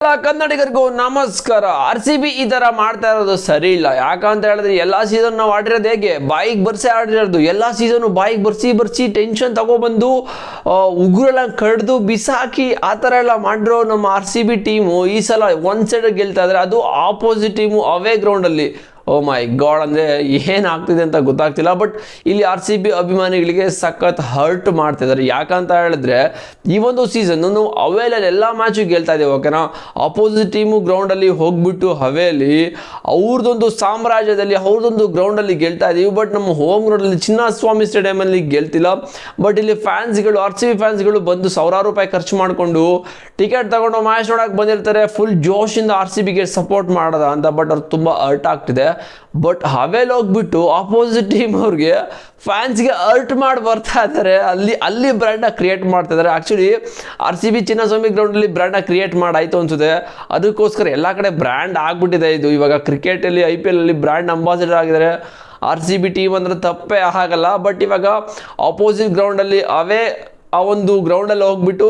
ಕನ್ನಡಿಗರಿಗೂ ನಮಸ್ಕಾರ. RCB ಈ ತರ ಮಾಡ್ತಾ ಇರೋದು ಸರಿ ಇಲ್ಲ. ಯಾಕಂತ ಹೇಳಿದ್ರೆ ಎಲ್ಲಾ ಸೀಸನ್ ನಾವು ಆಡಿರೋದು ಹೇಗೆ ಬಾಯಿಗೆ ಬರ್ಸಿ ಆಡಿರೋದು. ಎಲ್ಲಾ ಸೀಸನ್ ಬಾಯಿಗೆ ಬರ್ಸಿ ಟೆನ್ಷನ್ ತಗೊಬಂದು ಉಗುರೆಲ್ಲ ಕಡ್ದು ಬಿಸಾಕಿ ಆ ಥರ ಎಲ್ಲ ಮಾಡಿರೋ ನಮ್ಮ RCB ಟೀಮು ಈ ಸಲ ಒನ್ ಸೈಡ್ ಗೆಲ್ತಾ ಇದ್ರೆ, ಅದು ಆಪೋಸಿಟ್ ಟೀಮು ಅವೇ ಗ್ರೌಂಡಲ್ಲಿ. ಓ ಮೈ ಗಾಡ್, ಅಂದರೆ ಏನಾಗ್ತಿದೆ ಅಂತ ಗೊತ್ತಾಗ್ತಿಲ್ಲ. ಬಟ್ ಇಲ್ಲಿ RCB ಅಭಿಮಾನಿಗಳಿಗೆ ಸಖತ್ ಹರ್ಟ್ ಮಾಡ್ತಿದ್ದಾರೆ. ಯಾಕಂತ ಹೇಳಿದ್ರೆ ಈ ಒಂದು ಸೀಸನ್ ನಾವು ಅವೇಲಲ್ಲಿ ಎಲ್ಲ ಮ್ಯಾಚು ಗೆಲ್ತಾ ಇದ್ದೇವೆ, ಓಕೆನಾ. ಅಪೋಸಿಟ್ ಟೀಮು ಗ್ರೌಂಡಲ್ಲಿ ಹೋಗ್ಬಿಟ್ಟು ಹವೇಲಿ ಅವ್ರದ್ದೊಂದು ಸಾಮ್ರಾಜ್ಯದಲ್ಲಿ ಅವ್ರದ್ದೊಂದು ಗ್ರೌಂಡಲ್ಲಿ ಗೆಲ್ತಾ ಇದ್ದೀವಿ. ಬಟ್ ನಮ್ಮ ಹೋಮ್ ಗ್ರೌಂಡಲ್ಲಿ ಚಿನ್ನಸ್ವಾಮಿ ಸ್ಟೇಡಿಯಮಲ್ಲಿ ಗೆಲ್ತಿಲ್ಲ. ಬಟ್ ಇಲ್ಲಿ ಫ್ಯಾನ್ಸ್ಗಳು RCB ಫ್ಯಾನ್ಸ್ಗಳು ಬಂದು ಸಾವಿರಾರು ರೂಪಾಯಿ ಖರ್ಚು ಮಾಡಿಕೊಂಡು ಟಿಕೆಟ್ ತಗೊಂಡು ಮ್ಯಾಚ್ ನೋಡೋಕೆ ಬಂದಿರ್ತಾರೆ. ಫುಲ್ ಜೋಶಿಂದ RCBಗೆ ಸಪೋರ್ಟ್ ಮಾಡೋದ ಅಂತ. ಬಟ್ ಅವ್ರು ತುಂಬ ಹರ್ಟ್ ಆಗ್ತಿದೆ. ಬಟ್ ಹವೇಲಿ ಹೋಗ್ಬಿಟ್ಟು ಆಪೋಸಿಟ್ ಟೀಮ್ ಅವ್ರಿಗೆ ಫ್ಯಾನ್ಸ್ಗೆ ಅರ್ಟ್ ಮಾಡಿ ಬರ್ತಾ ಇದ್ದಾರೆ. ಅಲ್ಲಿ ಬ್ರ್ಯಾಂಡ್ನ ಕ್ರಿಯೇಟ್ ಮಾಡ್ತಾ ಇದ್ದಾರೆ. ಆ್ಯಕ್ಚುಲಿ RCB ಚಿನ್ನಸ್ವಾಮಿ ಗ್ರೌಂಡಲ್ಲಿ ಬ್ರ್ಯಾಂಡ್ನ ಕ್ರಿಯೇಟ್ ಮಾಡಾಯಿತು ಅನ್ಸುತ್ತೆ. ಅದಕ್ಕೋಸ್ಕರ ಎಲ್ಲ ಕಡೆ ಬ್ರ್ಯಾಂಡ್ ಆಗ್ಬಿಟ್ಟಿದೆ ಇದು. ಇವಾಗ ಕ್ರಿಕೆಟಲ್ಲಿ IPL ಅಲ್ಲಿ ಬ್ರ್ಯಾಂಡ್ ಅಂಬಾಸಿಡರ್ ಆಗಿದ್ದಾರೆ RCB ಟೀಮ್ ಅಂದರೆ ತಪ್ಪೇ ಆಗಲ್ಲ. ಬಟ್ ಇವಾಗ ಆಪೋಸಿಟ್ ಗ್ರೌಂಡಲ್ಲಿ ಆ ಒಂದು ಗ್ರೌಂಡಲ್ಲಿ ಹೋಗ್ಬಿಟ್ಟು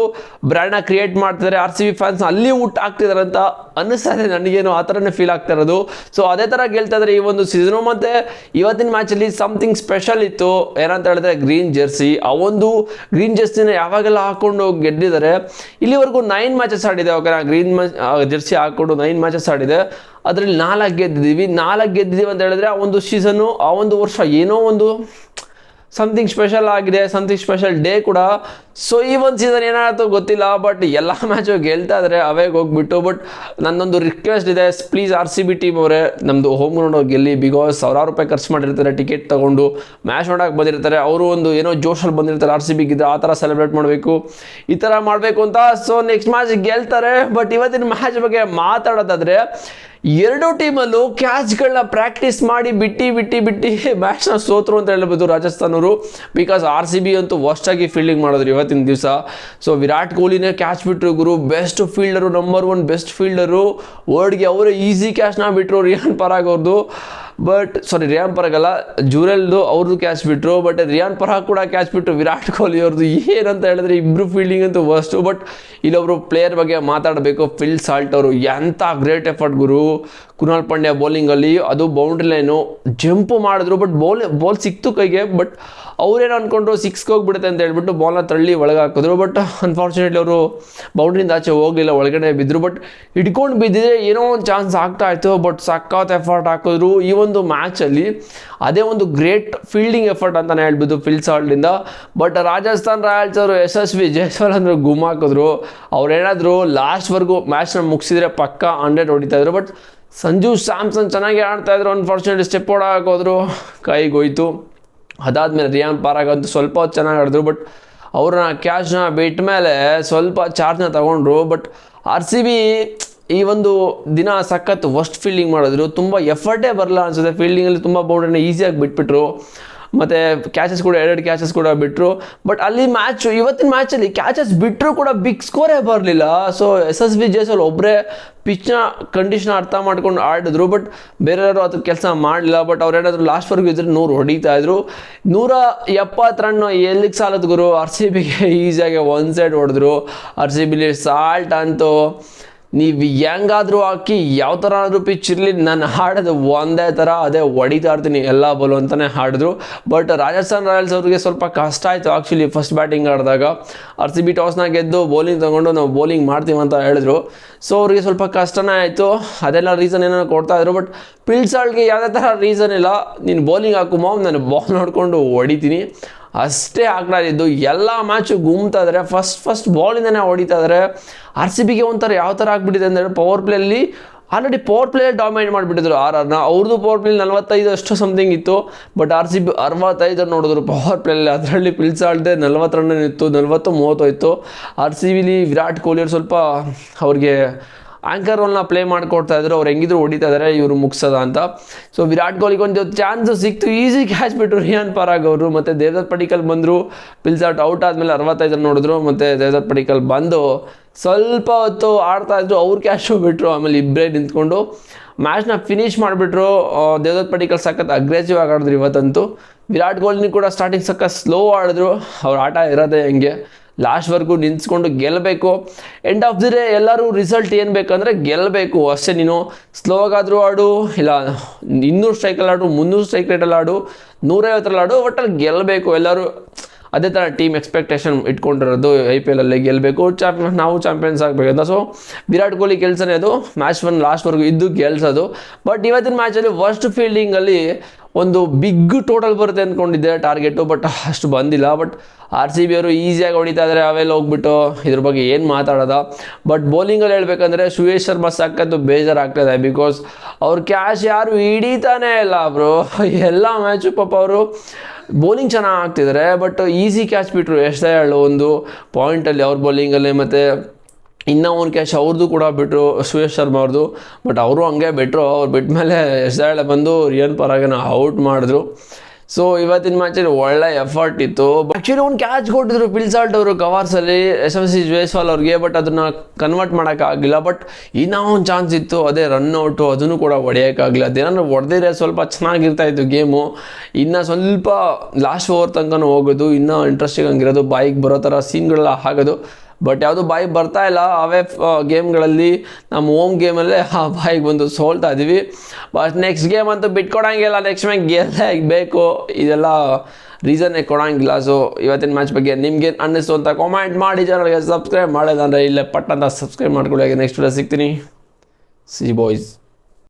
ಬ್ರ್ಯಾಂಡ್ನ ಕ್ರಿಯೇಟ್ ಮಾಡ್ತಿದ್ದಾರೆ. RCB ಫ್ಯಾನ್ಸ್ ಅಲ್ಲಿ ಆಗ್ತಿದ್ದಾರೆ ಅಂತ ಅನ್ನಿಸ್ತಾ ಇದೆ ನನಗೇನು. ಆ ಥರನೇ ಫೀಲ್ ಆಗ್ತಾ ಇರೋದು. ಸೊ ಅದೇ ಥರ ಗೆಲ್ತಾ ಇದ್ದಾರೆ ಈ ಒಂದು ಸೀಸನು. ಮತ್ತು ಇವತ್ತಿನ ಮ್ಯಾಚಲ್ಲಿ ಸಮಥಿಂಗ್ ಸ್ಪೆಷಲ್ ಇತ್ತು. ಏನಂತ ಹೇಳಿದ್ರೆ ಗ್ರೀನ್ ಜೆರ್ಸಿ. ಆ ಒಂದು ಗ್ರೀನ್ ಜೆರ್ಸಿನ ಯಾವಾಗೆಲ್ಲ ಹಾಕ್ಕೊಂಡು ಗೆದ್ದಿದ್ದಾರೆ. ಇಲ್ಲಿವರೆಗೂ 9 ಮ್ಯಾಚಸ್ ಆಡಿದೆ, ಓಕೆನಾ. ಗ್ರೀನ್ ಜೆರ್ಸಿ ಹಾಕ್ಕೊಂಡು 9 ಮ್ಯಾಚಸ್ ಆಡಿದೆ. ಅದರಲ್ಲಿ 4 ಗೆದ್ದಿದ್ದೀವಿ ಅಂತ ಹೇಳಿದ್ರೆ ಆ ಒಂದು ಸೀಸನ್ನು, ಆ ಒಂದು ವರ್ಷ ಏನೋ ಒಂದು ಸಮಥಿಂಗ್ ಸ್ಪೆಷಲ್ ಆಗಿದೆ, ಸಮಥಿಂಗ್ ಸ್ಪೆಷಲ್ ಡೇ ಕೂಡ. ಸೊ ಈ ಒಂದು ಸೀಸನ್ ಏನಾಯಿತು ಗೊತ್ತಿಲ್ಲ. ಬಟ್ ಎಲ್ಲ ಮ್ಯಾಚು ಗೆಲ್ತಾ ಇದ್ದಾರೆ ಅವೇಗೆ ಹೋಗ್ಬಿಟ್ಟು. ಬಟ್ ನನ್ನೊಂದು ರಿಕ್ವೆಸ್ಟ್ ಇದೆ, ಪ್ಲೀಸ್ RCB ಟೀಮ್ ಅವರೇ ನಮ್ಮದು ಹೋಮ್ ಗ್ರೌಂಡ್ ಗೆಲ್ಲಿ. ಬಿಕಾಸ್ ಸಾವಿರಾರು ರೂಪಾಯಿ ಖರ್ಚು ಮಾಡಿರ್ತಾರೆ, ಟಿಕೆಟ್ ತೊಗೊಂಡು ಮ್ಯಾಚ್ ನೋಡೋಕೆ ಬಂದಿರ್ತಾರೆ. ಅವರು ಒಂದು ಏನೋ ಜೋಶಲ್ಲಿ ಬಂದಿರ್ತಾರೆ RCB ಗಿದ್ರೆ ಆ ಥರ ಸೆಲೆಬ್ರೇಟ್ ಮಾಡಬೇಕು, ಈ ಥರ ಮಾಡಬೇಕು ಅಂತ. ಸೊ ನೆಕ್ಸ್ಟ್ ಮ್ಯಾಚ್ ಗೆಲ್ತಾರೆ. ಬಟ್ ಇವತ್ತಿನ ಮ್ಯಾಚ್ ಬಗ್ಗೆ ಮಾತಾಡೋದಾದರೆ, ಎರಡು ಟೀಮಲ್ಲೂ ಕ್ಯಾಚ್ಗಳನ್ನ ಪ್ರಾಕ್ಟೀಸ್ ಮಾಡಿ ಬಿಟ್ಟು ಮ್ಯಾಚ್ನ ಸೋತರು ಅಂತ ಹೇಳ್ಬೋದು ರಾಜಸ್ಥಾನವರು. ಬಿಕಾಸ್ RCB ಅಂತೂ ವರ್ಸ್ಟಾಗಿ ಫೀಲ್ಡಿಂಗ್ ಮಾಡಿದ್ರು ಇವತ್ತಿನ ದಿವಸ. ಸೊ ವಿರಾಟ್ ಕೊಹ್ಲಿನೇ ಕ್ಯಾಚ್ ಬಿಟ್ಟರು ಗುರು. Best fielder, number 1 best fielder ವರ್ಲ್ಡ್ಗೆ ಅವರೇ ಈಸಿ ಕ್ಯಾಚ್ನ ಬಿಟ್ಟರು. ರಿಯಾನ್ ಪರಾಗ್ ಅವ್ರದ್ದು. ಬಟ್ ರಿಯಾನ್ ಪರಾಗ್ ಅಲ್ಲ, ಜುರೆಲ್ದು ಅವ್ರದ್ದು ಕ್ಯಾಚ್ ಬಿಟ್ಟರು. ಬಟ್ ರಿಯಾನ್ ಪರಾಗ್ ಕೂಡ ಕ್ಯಾಚ್ ಬಿಟ್ಟರು ವಿರಾಟ್ ಕೊಹ್ಲಿ ಅವ್ರದ್ದು. ಏನಂತ ಹೇಳಿದ್ರೆ ಇಬ್ಬರು ಫೀಲ್ಡಿಂಗ್ ಅಂತೂ ವರ್ಸ್ಟು. ಬಟ್ ಇಲ್ಲೊಬ್ರು ಪ್ಲೇಯರ್ ಬಗ್ಗೆ ಮಾತಾಡಬೇಕು, ಫಿಲ್ ಸಾಲ್ಟ್ ಅವರು. ಎಂಥ ಗ್ರೇಟ್ ಎಫರ್ಟ್ ಗುರು. ಕುನಾಲ್ ಪಾಂಡ್ಯ ಬೌಲಿಂಗಲ್ಲಿ, ಅದು ಬೌಂಡ್ರಿ ಲೈನು ಜಂಪ್ ಮಾಡಿದ್ರು. ಬಟ್ ಬಾಲ್ ಸಿಕ್ತು ಕೈಗೆ. ಬಟ್ ಅವ್ರೇನು ಅಂದ್ಕೊಂಡ್ರು 6ಗೆ ಹೋಗ್ಬಿಡುತ್ತೆ ಅಂತ ಹೇಳ್ಬಿಟ್ಟು ಬಾಲ್ನ ತಳ್ಳಿ ಒಳಗೆ ಹಾಕಿದ್ರು. ಬಟ್ ಅನ್ಫಾರ್ಚುನೇಟ್ಲಿ ಅವರು ಬೌಂಡ್ರಿಯಿಂದ ಆಚೆ ಹೋಗಲಿಲ್ಲ, ಒಳಗಡೆ ಬಿದ್ದರು. ಬಟ್ ಹಿಡ್ಕೊಂಡು ಬಿದ್ದಿದ್ರೆ ಏನೋ ಒಂದು ಚಾನ್ಸ್ ಆಗ್ತಾ ಇತ್ತು. ಬಟ್ ಸಖತ್ ಎಫರ್ಟ್ ಹಾಕಿದ್ರು ಈ ಒಂದು ಮ್ಯಾಚಲ್ಲಿ. ಅದೇ ಒಂದು ಗ್ರೇಟ್ ಫೀಲ್ಡಿಂಗ್ ಎಫರ್ಟ್ ಅಂತಲೇ ಹೇಳ್ಬೋದು ಫಿಲ್ ಸಾಲ್ಟಿಂದ. ಬಟ್ ರಾಜಸ್ಥಾನ್ ರಾಯಲ್ಸ್ ಅವರು SSV ಜೈಸ್ವಾಲ್ ಅಂದ್ರೆ ಗುಮ್ಮಾಕಿದ್ರು. ಅವ್ರೇನಾದರೂ ಲಾಸ್ಟ್ವರೆಗೂ ಮ್ಯಾಚ್ನ ಮುಗಿಸಿದ್ರೆ ಪಕ್ಕ 100 ಹೊಡಿತಾಯಿದ್ರು. ಬಟ್ ಸಂಜು ಸ್ಯಾಮ್ಸನ್ ಚೆನ್ನಾಗಿ ಆಡ್ತಾಯಿದ್ರು. Unfortunately step ಹೊಡೋಕೆ ಕೈಗೋಯ್ತು. ಅದಾದಮೇಲೆ ರಿಯಾನ್ ಪರಾಗ್ ಅಂತೂ ಸ್ವಲ್ಪ ಹೊತ್ತು ಚೆನ್ನಾಗಿ ಆಡಿದ್ರು. ಬಟ್ ಅವ್ರನ್ನ ಕ್ಯಾಚ್ನ ಬಿಟ್ಟ ಮೇಲೆ ಸ್ವಲ್ಪ ಚಾರ್ಜ್ನ ತಗೊಂಡ್ರು. ಬಟ್ RCB ಈ ಒಂದು ದಿನ ಸಖತ್ ವರ್ಸ್ಟ್ ಫೀಲ್ಡಿಂಗ್ ಮಾಡಿದ್ರು. ತುಂಬ ಎಫರ್ಟೇ ಬರಲ್ಲ ಅನಿಸುತ್ತೆ ಫೀಲ್ಡಿಂಗಲ್ಲಿ. ತುಂಬ ಬೌಂಡ್ರಿನ ಈಸಿಯಾಗಿ ಬಿಟ್ಬಿಟ್ರು. ಮತ್ತು ಕ್ಯಾಚಸ್ ಕೂಡ 2 ಕ್ಯಾಚಸ್ ಕೂಡ ಬಿಟ್ಟರು. ಬಟ್ ಅಲ್ಲಿ ಇವತ್ತಿನ ಮ್ಯಾಚಲ್ಲಿ ಕ್ಯಾಚಸ್ ಬಿಟ್ಟರು ಕೂಡ ಬಿಗ್ ಸ್ಕೋರೇ ಬರಲಿಲ್ಲ. ಸೊ SSV ಜೈಸ್ವಾಲ್ ಒಬ್ಬರೇ ಪಿಚ್ನ ಕಂಡೀಷನ್ ಅರ್ಥ ಮಾಡ್ಕೊಂಡು ಆಡಿದ್ರು. ಬಟ್ ಬೇರೆಯವರು ಅದು ಕೆಲಸ ಮಾಡಲಿಲ್ಲ. ಬಟ್ ಅವ್ರೇನಾದರೂ ಲಾಸ್ಟ್ವರೆಗೂ ಇದ್ರೆ 100 ಹೊಡಿತಾಯಿದ್ರು. 170 ರನ್ ಎಲ್ಲಿಗೆ ಸಾಲದ ಗುರು. RCBಗೆ ಈಸಿಯಾಗಿ ಒನ್ ಸೈಡ್ ಹೊಡೆದ್ರು. RCBಲಿ ಸಾಲ್ಟ್ ಅಂತೂ ನೀವು ಹೆಂಗಾದರೂ ಹಾಕಿ ಯಾವ ಥರ ಆದರೂ ಪಿಚ್ ಇರಲಿ, ನಾನು ಹಾಡೋದು ಒಂದೇ ಥರ, ಅದೇ ಹೊಡಿತಾ ಇರ್ತೀನಿ ಎಲ್ಲ ಬಾಲು ಅಂತಲೇ ಹಾಡಿದ್ರು. ಬಟ್ ರಾಜಸ್ಥಾನ್ ರಾಯಲ್ಸ್ ಅವ್ರಿಗೆ ಸ್ವಲ್ಪ ಕಷ್ಟ ಆಯಿತು ಆ್ಯಕ್ಚುಲಿ ಫಸ್ಟ್ ಬ್ಯಾಟಿಂಗ್ ಆಡಿದಾಗ. RCB ಟಾಸ್ನ ಗೆದ್ದು ಬೌಲಿಂಗ್ ತೊಗೊಂಡು ನಾವು ಬೌಲಿಂಗ್ ಮಾಡ್ತೀವಿ ಅಂತ ಹೇಳಿದ್ರು. ಸೊ ಅವ್ರಿಗೆ ಸ್ವಲ್ಪ ಕಷ್ಟನೇ ಆಯಿತು. ಅದೆಲ್ಲ ರೀಸನ್ ಏನೋ ಕೊಡ್ತಾಯಿದ್ರು. ಬಟ್ ಫಿಲ್ ಸಾಲ್ಟ್ಗೆ ಯಾವುದೇ ಥರ ರೀಸನ್ ಇಲ್ಲ. ನೀನು ಬೌಲಿಂಗ್ ಹಾಕು ಮಾಮ್, ನಾನು ಬಾಲ್ ನೋಡಿಕೊಂಡು ಹೊಡಿತೀನಿ ಅಷ್ಟೇ ಆಗ್ತಾ ಇದ್ದು. ಎಲ್ಲ ಮ್ಯಾಚು ಗುಮ್ತಾ ಇದ್ದಾರೆ. ಫಸ್ಟ್ ಬಾಲಿಂದನೇ ಹೊಡಿತಾ ಇದ್ದಾರೆ. RCBಗೆ ಒಂಥರ ಯಾವ ಥರ ಆಗ್ಬಿಟ್ಟಿದೆ ಅಂದರೆ, ಪವರ್ ಪ್ಲೇಯಲ್ಲಿ ಆಲ್ರೆಡಿ ಪವರ್ ಪ್ಲೇಯಲ್ಲಿ ಡಾಮಿನೇಟ್ ಮಾಡಿಬಿಟ್ಟಿದ್ರು RRನ. ಅವ್ರದ್ದು ಪವರ್ ಪ್ಲೇಲಿ 45 ಅಷ್ಟು ಸಮಥಿಂಗ್ ಇತ್ತು. ಬಟ್ RCB 65 ನೋಡಿದ್ರು ಪವರ್ ಪ್ಲೇಯಲ್ಲಿ. ಅದರಲ್ಲಿ ಫಿಲ್ ಸಾಲ್ಟ್ದೆ 40 ರನ್ ಇತ್ತು, 40-30 ಇತ್ತು. RCBಲಿ ವಿರಾಟ್ ಕೊಹ್ಲಿ ಅವ್ರು ಸ್ವಲ್ಪ ಅವ್ರಿಗೆ ಆ್ಯಂಕರ್ ರೋಲ್ನ ಪ್ಲೇ ಮಾಡಿಕೊಡ್ತಾ ಇದ್ರು. ಅವ್ರು ಹೆಂಗಿದ್ರು ಹೊಡಿತಾ ಇದ್ದಾರೆ ಇವರು ಮುಗಿಸೋದ ಅಂತ. ಸೊ ವಿರಾಟ್ ಕೊಹ್ಲಿಗೆ ಒಂದು ಚಾನ್ಸು ಸಿಕ್ತು, ಈಸಿ ಕ್ಯಾಚ್ ಬಿಟ್ಟರು ರಿಯಾನ್ ಪರಾಗ್ ಅವರು. ಮತ್ತು ದೇವದತ್ ಪಡಿಕ್ಕಲ್ ಬಂದರು. ಫಿಲ್ ಸಾಲ್ಟ್ ಔಟ್ ಆದಮೇಲೆ 65 ರನ್ ನೋಡಿದ್ರು. ಮತ್ತು ದೇವದತ್ ಪಡಿಕ್ಕಲ್ ಬಂದು ಸ್ವಲ್ಪ ಹೊತ್ತು ಆಡ್ತಾಯಿದ್ರು. ಅವ್ರು ಕ್ಯಾಚು ಬಿಟ್ಟರು. ಆಮೇಲೆ ಇಬ್ಬರೇ ನಿಂತ್ಕೊಂಡು ಮ್ಯಾಚ್ನ ಫಿನಿಷ್ ಮಾಡಿಬಿಟ್ರು. ದೇವದತ್ ಪಡಿಕ್ಕಲ್ ಸಖತ್ ಅಗ್ರೆಸಿವ್ ಆಗಿ ಆಡಿದ್ರು ಇವತ್ತಂತೂ. ವಿರಾಟ್ ಕೊಹ್ಲಿ ಕೂಡ ಸ್ಟಾರ್ಟಿಂಗ್ ಸಖತ್ ಸ್ಲೋ ಆಡಿದ್ರು. ಅವ್ರ ಆಟ ಇರೋದೇ ಹೆಂಗೆ. ಲಾಸ್ಟ್ವರೆಗೂ ನಿಂತ್ಕೊಂಡು ಗೆಲ್ಲಬೇಕು. ಎಂಡ್ ಆಫ್ ದಿ ಡೇ ಎಲ್ಲರೂ ರಿಸಲ್ಟ್ ಏನು ಬೇಕಂದರೆ ಗೆಲ್ಲಬೇಕು ಅಷ್ಟೇ. ನೀನು ಸ್ಲೋಗಾದರೂ ಆಡು, ಇಲ್ಲ 200 ಸ್ಟ್ರೈಕಲ್ಲಿ ಆಡು, 300 ಸ್ಟ್ರೈಕ್ ರೇಟಲ್ಲಿ ಆಡು, 150 ಆಡು, ಒಟ್ಟಲ್ಲಿ ಗೆಲ್ಲಬೇಕು ಎಲ್ಲರೂ. ಅದೇ ಥರ ಟೀಮ್ ಎಕ್ಸ್ಪೆಕ್ಟೇಷನ್ ಇಟ್ಕೊಂಡಿರೋದು IPL ಅಲ್ಲಿ ಗೆಲ್ಲಬೇಕು, ನಾವು ಚಾಂಪಿಯನ್ಸ್ ಆಗಬೇಕಂತ. ಸೊ ವಿರಾಟ್ ಕೊಹ್ಲಿ ಕೆಲಸನೇ ಅದು, ಮ್ಯಾಚ್ 1 ಲಾಸ್ಟ್ವರೆಗೂ ಇದ್ದು ಗೆಲ್ಸೋದು. ಬಟ್ ಇವತ್ತಿನ ಮ್ಯಾಚಲ್ಲಿ ವರ್ಸ್ಟ್ ಫೀಲ್ಡಿಂಗಲ್ಲಿ ಒಂದು ಬಿಗ್ ಟೋಟಲ್ ಬರುತ್ತೆ ಅಂದ್ಕೊಂಡಿದ್ದೆ ಟಾರ್ಗೆಟು, ಬಟ್ ಅಷ್ಟು ಬಂದಿಲ್ಲ. ಬಟ್ RCB ಅವರು ಈಸಿಯಾಗಿ ಹೊಡಿತಾ ಇದ್ದಾರೆ, ಅವೆಲ್ಲ ಹೋಗ್ಬಿಟ್ಟು ಇದ್ರ ಬಗ್ಗೆ ಏನು ಮಾತಾಡೋದ. ಬಟ್ ಬೌಲಿಂಗಲ್ಲಿ ಹೇಳ್ಬೇಕಂದ್ರೆ ಸುಯೇಶ್ ಶರ್ಮಾ ಸಕ್ಕತ್ತು ಬೇಜಾರಾಗ್ತಾಯಿದೆ, ಬಿಕಾಸ್ ಅವ್ರ ಕ್ಯಾಶ್ ಯಾರು ಹಿಡಿತಾನೇ ಇಲ್ಲ ಬ್ರೋ. ಎಲ್ಲ ಮ್ಯಾಚು ಪಾಪ ಅವರು ಬೌಲಿಂಗ್ ಚೆನ್ನಾಗಿ ಆಗ್ತಿದ್ದಾರೆ, ಬಟ್ ಈಸಿ ಕ್ಯಾಚ್ ಬಿಟ್ಟರು ಎಷ್ಟೇ ಹೇಳು ಒಂದು ಪಾಯಿಂಟಲ್ಲಿ ಅವ್ರ ಬೌಲಿಂಗಲ್ಲಿ. ಮತ್ತು ಇನ್ನೂ ಒಂದು ಕ್ಯಾಚ್ ಅವ್ರದ್ದು ಕೂಡ ಬಿಟ್ಟರು ಸುಯೇಶ್ ಶರ್ಮಾ ಅವ್ರದ್ದು, ಬಟ್ ಅವರು ಹಂಗೆ ಬಿಟ್ಟರು. ಅವ್ರು ಬಿಟ್ಟ ಮೇಲೆ ಎಷ್ಟೇ ಬಂದು ರಿಯನ್ ಪರಾಗನ ಔಟ್ ಮಾಡಿದ್ರು. ಸೊ ಇವತ್ತಿನ ಮ್ಯಾಚಲ್ಲಿ ಒಳ್ಳೆ ಎಫರ್ಟ್ ಇತ್ತು. ಆ್ಯಕ್ಚುಲಿ ಒಂದು ಕ್ಯಾಚ್ ಕೊಟ್ಟಿದ್ರು ಪಿಲ್ಸಾಲ್ಟ್ ಅವರು ಕವರ್ಸಲ್ಲಿ SMC ಜೈಸ್ವಾಲ್ ಅವ್ರಿಗೆ, ಬಟ್ ಅದನ್ನು ಕನ್ವರ್ಟ್ ಮಾಡೋಕ್ಕಾಗಲಿಲ್ಲ. ಬಟ್ ಇನ್ನೂ ಒಂದು ಚಾನ್ಸ್ ಇತ್ತು, ಅದೇ ರನ್ಔಟು, ಅದನ್ನು ಕೂಡ ಹೊಡೆಯೋಕ್ಕಾಗಲಿಲ್ಲ. ಅದೇನಾದ್ರು ಹೊಡೆದಿದ್ರೆ ಸ್ವಲ್ಪ ಚೆನ್ನಾಗಿರ್ತಾಯಿತ್ತು ಗೇಮು. ಇನ್ನು ಸ್ವಲ್ಪ ಲಾಸ್ಟ್ ಓವರ್ ತನಕ ಹೋಗೋದು, ಇನ್ನೂ ಇಂಟ್ರೆಸ್ಟಿಂಗ್ ಆಗಿರೋದು, ಬಾಯಿಗೆ ಬರೋ ಥರ ಸೀನ್ಗಳೆಲ್ಲ ಆಗೋದು. ಬಟ್ ಯಾವುದು ಬಾಯಿಗೆ ಬರ್ತಾ ಇಲ್ಲ. ಅವೇ ಗೇಮ್ಗಳಲ್ಲಿ ನಮ್ಮ ಹೋಮ್ ಗೇಮಲ್ಲೇ ಆ ಬಾಯಿಗೆ ಬಂದು ಸೋಲ್ತಾ ಇದ್ದೀವಿ. ಬಟ್ ನೆಕ್ಸ್ಟ್ ಗೇಮ್ ಅಂತೂ ಬಿಟ್ಕೊಡಂಗಿಲ್ಲ, ನೆಕ್ಸ್ಟ್ ಮ್ಯಾಚ್ ಗೆಲ್ಲಬೇಕು, ಇದೆಲ್ಲ ರೀಸನ್ನೇ ಕೊಡೋಂಗಿಲ್ಲ. ಸೊ ಇವತ್ತಿನ ಮ್ಯಾಚ್ ಬಗ್ಗೆ ನಿಮ್ಗೆ ಅನ್ನಿಸ್ತು ಅಂತ ಕಾಮೆಂಟ್ ಮಾಡಿ, ಚಾನಲ್ಗೆ ಸಬ್ಸ್ಕ್ರೈಬ್ ಮಾಡೋದಂದರೆ ಇಲ್ಲೇ ಪಟ್ ಅಂತ ಸಬ್ಸ್ಕ್ರೈಬ್ ಮಾಡ್ಕೊಳ್ಳಿ. ನೆಕ್ಸ್ಟ್ ವಿಡಿಯೋ ಸಿಗ್ತೀನಿ. C boys.